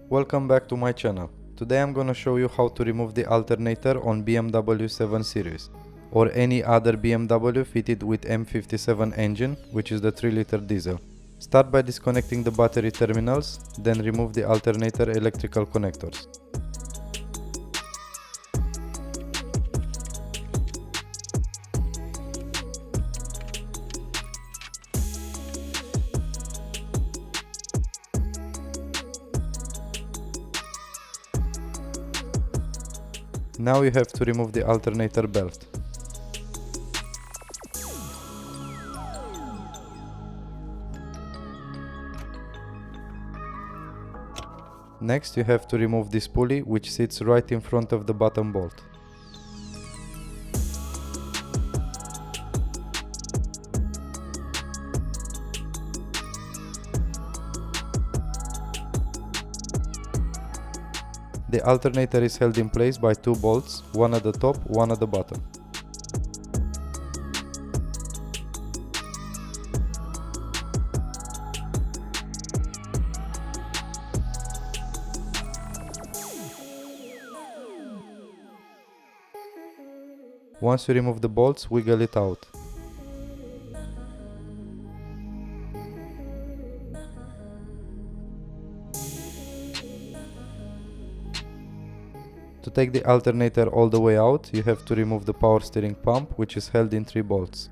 Welcome back to my channel. Today I'm gonna show you how to remove the alternator on BMW 7 Series or any other BMW fitted with M57 engine, which is the 3-liter diesel. Start by disconnecting the battery terminals, then remove the alternator electrical connectors. Now you have to remove the alternator belt. Next you have to remove this pulley, which sits right in front of the bottom bolt. The alternator is held in place by two bolts, one at the top, one at the bottom. Once you remove the bolts, wiggle it out. To take the alternator all the way out, you have to remove the power steering pump, which is held in 3 bolts.